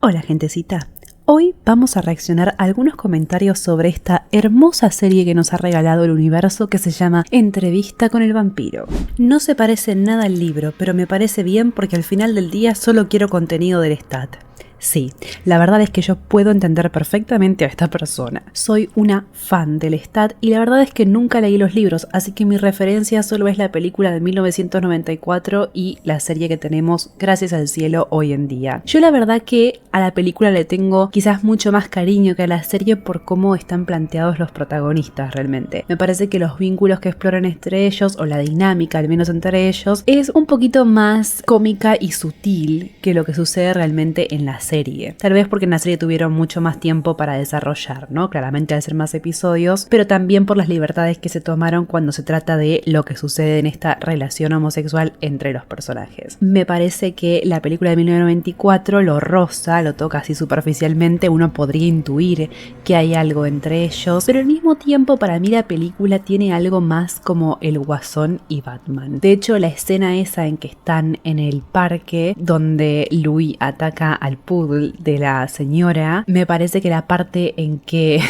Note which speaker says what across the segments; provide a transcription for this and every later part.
Speaker 1: Hola gentecita, hoy vamos a reaccionar a algunos comentarios sobre esta hermosa serie que nos ha regalado el universo que se llama Entrevista con el vampiro. No se parece en nada al libro, pero me parece bien porque al final del día solo quiero contenido del Lestat. Sí, la verdad es que yo puedo entender perfectamente a esta persona. Soy una fan del Lestat y la verdad es que nunca leí los libros, así que mi referencia solo es la película de 1994 y la serie que tenemos, gracias al cielo, hoy en día. Yo la verdad que a la película le tengo quizás mucho más cariño que a la serie por cómo están planteados los protagonistas realmente. Me parece que los vínculos que exploran entre ellos, o la dinámica al menos entre ellos, es un poquito más cómica y sutil que lo que sucede realmente en la serie. Tal vez porque en la serie tuvieron mucho más tiempo para desarrollar, ¿no? Claramente al ser más episodios, pero también por las libertades que se tomaron cuando se trata de lo que sucede en esta relación homosexual entre los personajes. Me parece que la película de 1994 lo roza, lo toca así superficialmente, uno podría intuir que hay algo entre ellos, pero al mismo tiempo para mí la película tiene algo más como el Guasón y Batman. De hecho, la escena esa en que están en el parque donde Louis ataca al poodle de la señora, me parece que la parte en que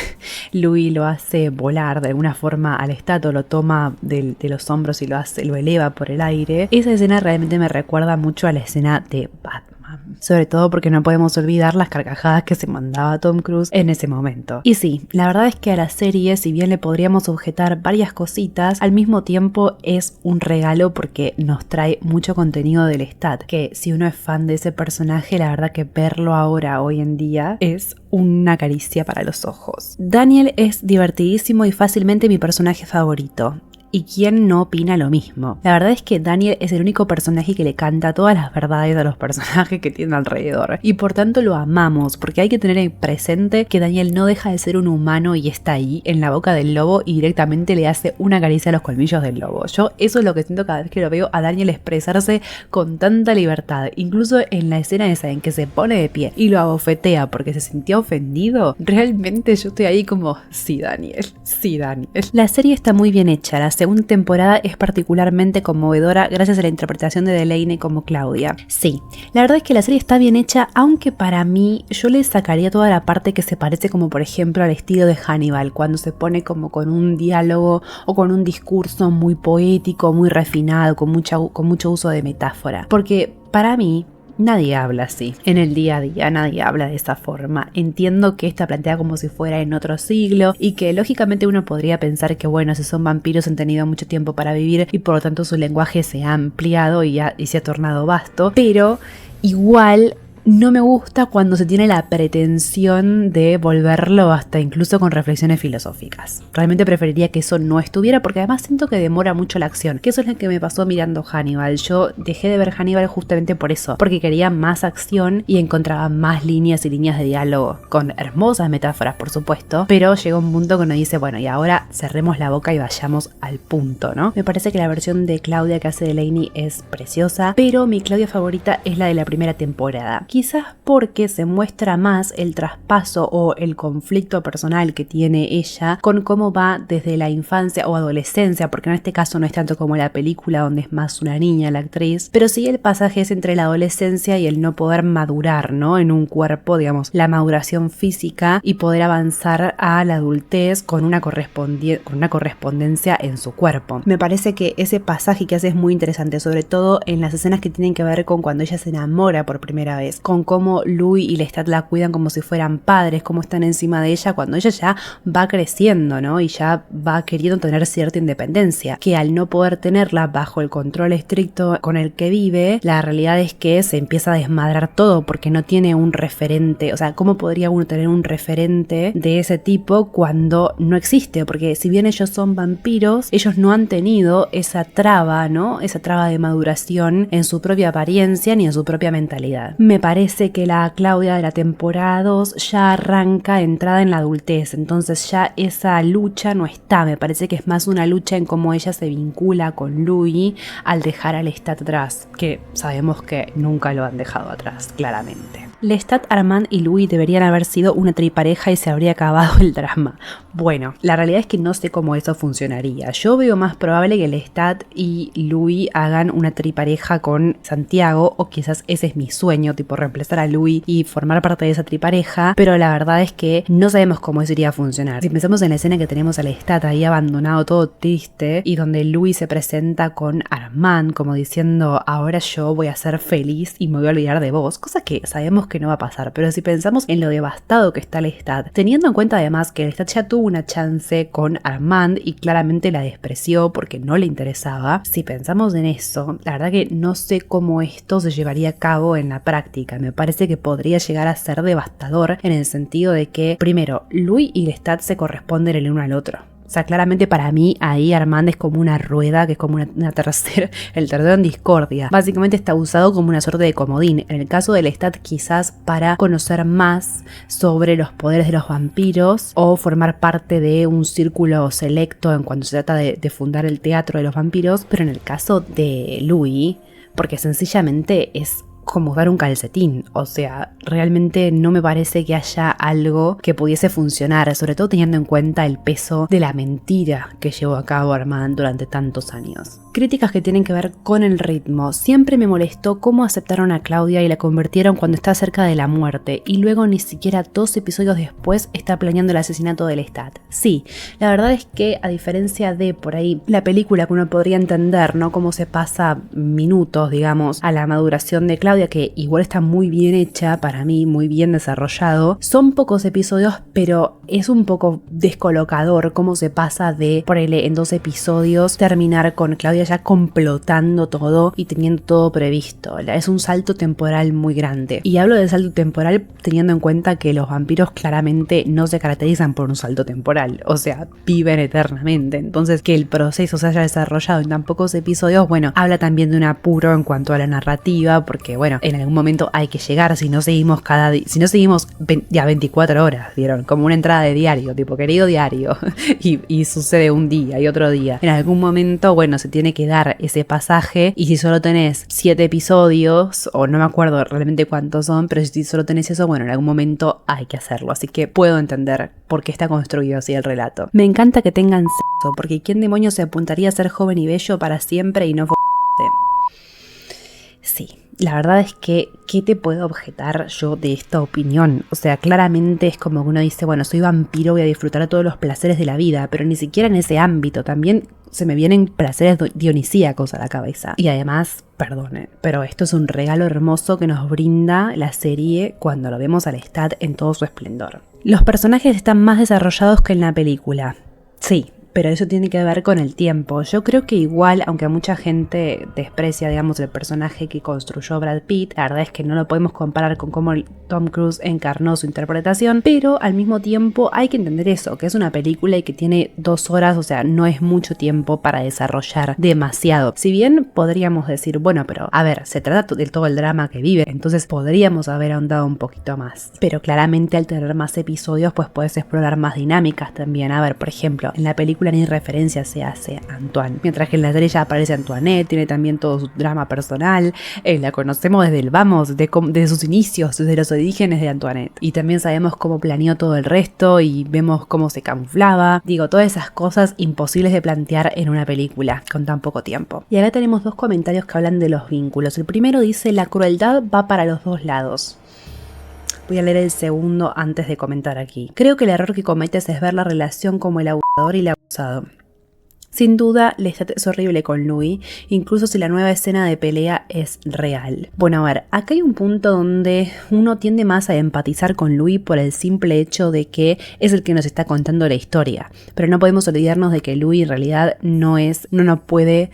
Speaker 1: Louis lo hace volar de alguna forma al Lestat, lo toma de los hombros y lo eleva por el aire, esa escena realmente me recuerda mucho a la escena de Batman. Sobre todo porque no podemos olvidar las carcajadas que se mandaba Tom Cruise en ese momento. Y sí, la verdad es que a la serie, si bien le podríamos objetar varias cositas, al mismo tiempo es un regalo porque nos trae mucho contenido del Lestat, que si uno es fan de ese personaje, la verdad que verlo ahora, hoy en día, es una caricia para los ojos. Daniel es divertidísimo y fácilmente mi personaje favorito. ¿Y quién no opina lo mismo? La verdad es que Daniel es el único personaje que le canta todas las verdades a los personajes que tiene alrededor. Y por tanto lo amamos, porque hay que tener presente que Daniel no deja de ser un humano y está ahí, en la boca del lobo, y directamente le hace una caricia a los colmillos del lobo. Yo eso es lo que siento cada vez que lo veo a Daniel expresarse con tanta libertad. Incluso en la escena esa en que se pone de pie y lo abofetea porque se sintió ofendido, realmente yo estoy ahí como, sí Daniel, sí Daniel. La serie está muy bien hecha, la segunda temporada es particularmente conmovedora gracias a la interpretación de Delaney como Claudia. Sí, la verdad es que la serie está bien hecha, aunque para mí yo le sacaría toda la parte que se parece como por ejemplo al estilo de Hannibal, cuando se pone como con un diálogo o con un discurso muy poético, muy refinado, con mucho uso de metáfora. Porque para mí nadie habla así, en el día a día nadie habla de esa forma. Entiendo que está planteada como si fuera en otro siglo y que lógicamente uno podría pensar que bueno, si son vampiros han tenido mucho tiempo para vivir y por lo tanto su lenguaje se ha ampliado y se ha tornado vasto, pero igual no me gusta cuando se tiene la pretensión de volverlo hasta incluso con reflexiones filosóficas. Realmente preferiría que eso no estuviera porque además siento que demora mucho la acción, que eso es lo que me pasó mirando Hannibal. Yo dejé de ver Hannibal justamente por eso, porque quería más acción y encontraba más líneas y líneas de diálogo, con hermosas metáforas por supuesto, pero llegó un punto que uno dice, bueno, y ahora cerremos la boca y vayamos al punto, ¿no? Me parece que la versión de Claudia que hace Delaney es preciosa, pero mi Claudia favorita es la de la primera temporada. Quizás porque se muestra más el traspaso o el conflicto personal que tiene ella con cómo va desde la infancia o adolescencia, porque en este caso no es tanto como la película donde es más una niña la actriz, pero sí el pasaje es entre la adolescencia y el no poder madurar, ¿no? En un cuerpo, digamos, la maduración física y poder avanzar a la adultez con una correspondencia en su cuerpo. Me parece que ese pasaje que hace es muy interesante, sobre todo en las escenas que tienen que ver con cuando ella se enamora por primera vez, con cómo Louis y Lestat la cuidan como si fueran padres, cómo están encima de ella cuando ella ya va creciendo, ¿no? Y ya va queriendo tener cierta independencia, que al no poder tenerla bajo el control estricto con el que vive, la realidad es que se empieza a desmadrar todo porque no tiene un referente. O sea, ¿cómo podría uno tener un referente de ese tipo cuando no existe? Porque si bien ellos son vampiros, ellos no han tenido esa traba, ¿no? Esa traba de maduración en su propia apariencia ni en su propia mentalidad. Me parece que la Claudia de la temporada 2 ya arranca entrada en la adultez, entonces ya esa lucha no está. Me parece que es más una lucha en cómo ella se vincula con Louis al dejar al Lestat atrás, que sabemos que nunca lo han dejado atrás, claramente. Lestat, Armand y Louis deberían haber sido una tripareja y se habría acabado el drama. Bueno, la realidad es que no sé cómo eso funcionaría. Yo veo más probable que Lestat y Louis hagan una tripareja con Santiago, o quizás ese es mi sueño, tipo reemplazar a Louis y formar parte de esa tripareja, pero la verdad es que no sabemos cómo eso iría a funcionar. Si pensamos en la escena que tenemos a Lestat ahí abandonado, todo triste, y donde Louis se presenta con Armand como diciendo, ahora yo voy a ser feliz y me voy a olvidar de vos, cosa que sabemos que no va a pasar, pero si pensamos en lo devastado que está Lestat, teniendo en cuenta además que Lestat ya tuvo una chance con Armand y claramente la despreció porque no le interesaba, si pensamos en eso, la verdad que no sé cómo esto se llevaría a cabo en la práctica. Me parece que podría llegar a ser devastador en el sentido de que, primero, Louis y Lestat se corresponden el uno al otro. O sea, claramente para mí ahí Armand es como una rueda, que es como una tercera, el tercero en discordia. Básicamente está usado como una suerte de comodín. En el caso de Lestat quizás para conocer más sobre los poderes de los vampiros o formar parte de un círculo selecto en cuanto se trata de fundar el teatro de los vampiros. Pero en el caso de Louis, porque sencillamente es como dar un calcetín, o sea, realmente no me parece que haya algo que pudiese funcionar, sobre todo teniendo en cuenta el peso de la mentira que llevó a cabo Armand durante tantos años. Críticas que tienen que ver con el ritmo. Siempre me molestó cómo aceptaron a Claudia y la convirtieron cuando está cerca de la muerte, y luego ni siquiera 2 episodios después está planeando el asesinato de Lestat. Sí, la verdad es que a diferencia de por ahí la película que uno podría entender, ¿no? Cómo se pasa minutos, digamos, a la maduración de Claudia, que igual está muy bien hecha para mí, muy bien desarrollado. Son pocos episodios, pero es un poco descolocador cómo se pasa de, por ahí, en 2 episodios terminar con Claudia ya complotando todo y teniendo todo previsto. Es un salto temporal muy grande. Y hablo de salto temporal teniendo en cuenta que los vampiros claramente no se caracterizan por un salto temporal, o sea, viven eternamente. Entonces, que el proceso se haya desarrollado en tan pocos episodios, bueno, habla también de un apuro en cuanto a la narrativa, porque bueno, en algún momento hay que llegar, si no seguimos si no seguimos ya 24 horas, ¿vieron? Como una entrada de diario, tipo querido diario, y sucede un día y otro día. En algún momento, bueno, se tiene que dar ese pasaje, y si solo tenés 7 episodios, o no me acuerdo realmente cuántos son, pero si solo tenés eso, bueno, en algún momento hay que hacerlo, así que puedo entender por qué está construido así el relato. Me encanta que tengan sexo, porque ¿quién demonios se apuntaría a ser joven y bello para siempre y no Sí, la verdad es que, ¿qué te puedo objetar yo de esta opinión? O sea, claramente es como que uno dice, bueno, soy vampiro, voy a disfrutar todos los placeres de la vida, pero ni siquiera en ese ámbito, también se me vienen placeres dionisíacos a la cabeza. Y además, perdone, pero esto es un regalo hermoso que nos brinda la serie cuando lo vemos a Lestat en todo su esplendor. Los personajes están más desarrollados que en la película. Sí, pero eso tiene que ver con el tiempo. Yo creo que igual, aunque mucha gente desprecia, digamos, el personaje que construyó Brad Pitt, la verdad es que no lo podemos comparar con cómo Tom Cruise encarnó su interpretación, pero al mismo tiempo hay que entender eso, que es una película y que tiene 2 horas, o sea, no es mucho tiempo para desarrollar demasiado. Si bien podríamos decir, bueno, pero a ver, se trata de todo el drama que vive, entonces podríamos haber ahondado un poquito más. Pero claramente al tener más episodios, pues puedes explorar más dinámicas también. A ver, por ejemplo, en la película ni referencia se hace a Antoine, mientras que en la serie ya aparece Antoinette, tiene también todo su drama personal, la conocemos desde el vamos, desde sus inicios, desde los orígenes de Antoinette, y también sabemos cómo planeó todo el resto y vemos cómo se camuflaba, digo, todas esas cosas imposibles de plantear en una película con tan poco tiempo. Y ahora tenemos 2 comentarios que hablan de los vínculos. El primero dice, la crueldad va para los 2 lados. Voy a leer el segundo antes de comentar aquí. Creo que el error que cometes es ver la relación como el abusador y el abusado. Sin duda, Lestat es horrible con Louis, incluso si la nueva escena de pelea es real. Bueno, a ver, acá hay un punto donde uno tiende más a empatizar con Louis por el simple hecho de que es el que nos está contando la historia. Pero no podemos olvidarnos de que Louis en realidad no puede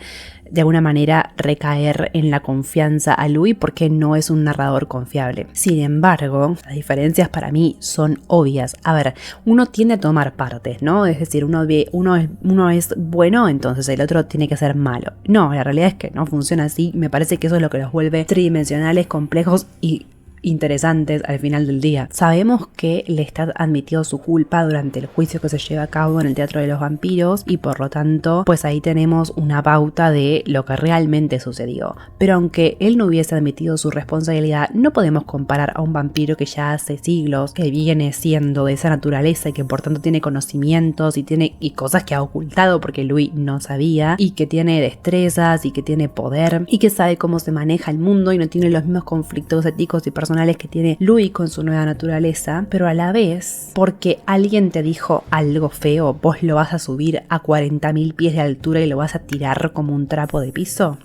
Speaker 1: de alguna manera recaer en la confianza a Louis porque no es un narrador confiable. Sin embargo, las diferencias para mí son obvias. A ver, uno tiende a tomar partes, ¿no? Es decir, uno es bueno, entonces el otro tiene que ser malo. No, la realidad es que no funciona así. Me parece que eso es lo que los vuelve tridimensionales, complejos y interesantes al final del día. Sabemos que Lestat admitió su culpa durante el juicio que se lleva a cabo en el Teatro de los Vampiros y por lo tanto, pues ahí tenemos una pauta de lo que realmente sucedió. Pero aunque él no hubiese admitido su responsabilidad, no podemos comparar a un vampiro que ya hace siglos que viene siendo de esa naturaleza y que por tanto tiene conocimientos y cosas que ha ocultado porque Louis no sabía, y que tiene destrezas y que tiene poder y que sabe cómo se maneja el mundo y no tiene los mismos conflictos éticos y personales que tiene Louis con su nueva naturaleza, pero a la vez, porque alguien te dijo algo feo, vos lo vas a subir a 40.000 pies de altura y lo vas a tirar como un trapo de piso.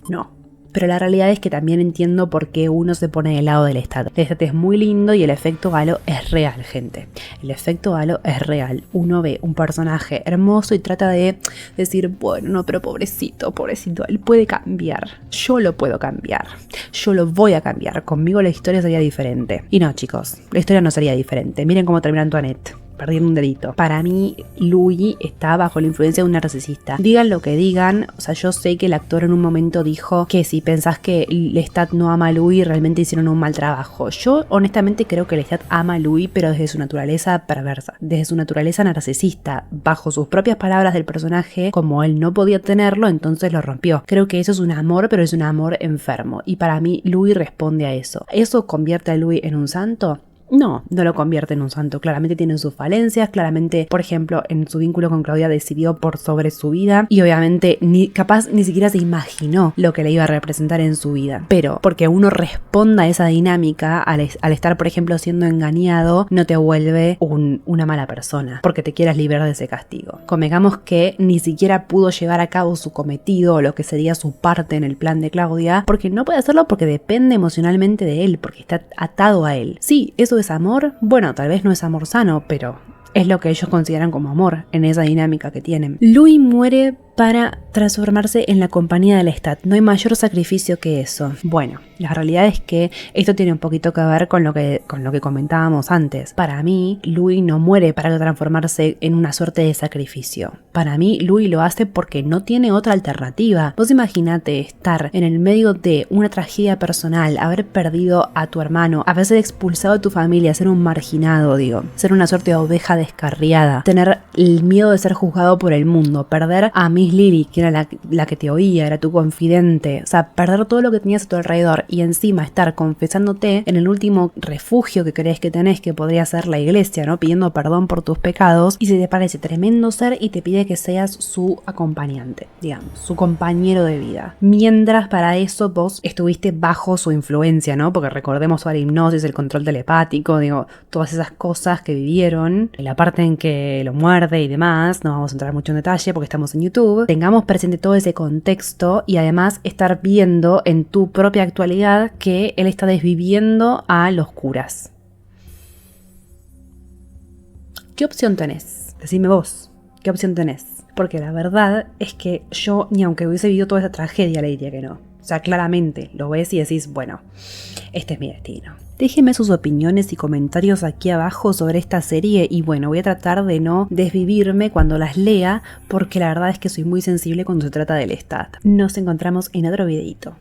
Speaker 1: No. Pero la realidad es que también entiendo por qué uno se pone del lado del Lestat. Lestat es muy lindo y el efecto halo es real, gente. El efecto halo es real. Uno ve un personaje hermoso y trata de decir, bueno, no, pero pobrecito, él puede cambiar. Yo lo puedo cambiar. Yo lo voy a cambiar. Conmigo la historia sería diferente. Y no, chicos, la historia no sería diferente. Miren cómo termina Antoinette. Perdiendo un dedito. Para mí, Louis está bajo la influencia de un narcisista. Digan lo que digan, o sea, yo sé que el actor en un momento dijo que si pensás que Lestat no ama a Louis, realmente hicieron un mal trabajo. Yo honestamente creo que Lestat ama a Louis, pero desde su naturaleza perversa, desde su naturaleza narcisista. Bajo sus propias palabras del personaje, como él no podía tenerlo, entonces lo rompió. Creo que eso es un amor, pero es un amor enfermo. Y para mí, Louis responde a eso. ¿Eso convierte a Louis en un santo? No, no lo convierte en un santo. Claramente tiene sus falencias, claramente, por ejemplo, en su vínculo con Claudia decidió por sobre su vida y obviamente capaz ni siquiera se imaginó lo que le iba a representar en su vida. Pero porque uno responda a esa dinámica al estar, por ejemplo, siendo engañado, no te vuelve una mala persona porque te quieras librar de ese castigo. Convengamos que ni siquiera pudo llevar a cabo su cometido o lo que sería su parte en el plan de Claudia porque no puede hacerlo porque depende emocionalmente de él, porque está atado a él. Sí, eso es amor. Bueno, tal vez no es amor sano, pero es lo que ellos consideran como amor en esa dinámica que tienen. Louis muere para transformarse en la compañía de Lestat. No hay mayor sacrificio que eso. Bueno, la realidad es que esto tiene un poquito que ver con lo que comentábamos antes. Para mí, Louis no muere para transformarse en una suerte de sacrificio. Para mí, Louis lo hace porque no tiene otra alternativa. Vos imaginate estar en el medio de una tragedia personal, haber perdido a tu hermano, haber sido expulsado de tu familia, ser un marginado, ser una suerte de oveja descarriada, tener el miedo de ser juzgado por el mundo, perder a Miss Lily, que era la que te oía, era tu confidente, o sea, perder todo lo que tenías a tu alrededor y encima estar confesándote en el último refugio que crees que tenés, que podría ser la iglesia, ¿no? Pidiendo perdón por tus pecados, y se te parece tremendo ser y te pide que seas su acompañante, digamos, su compañero de vida. Mientras para eso vos estuviste bajo su influencia, ¿no? Porque recordemos toda la hipnosis, el control telepático, todas esas cosas que vivieron, la parte en que lo muerde y demás, no vamos a entrar mucho en detalle porque estamos en YouTube. Tengamos presente todo ese contexto y además estar viendo en tu propia actualidad que él está desviviendo a los curas. ¿Qué opción tenés? Decime vos, ¿qué opción tenés? Porque la verdad es que yo, ni aunque hubiese vivido toda esa tragedia, le diría que no. O sea, claramente lo ves y decís, bueno, este es mi destino. Déjenme sus opiniones y comentarios aquí abajo sobre esta serie y bueno, voy a tratar de no desvivirme cuando las lea porque la verdad es que soy muy sensible cuando se trata del Lestat. Nos encontramos en otro videito.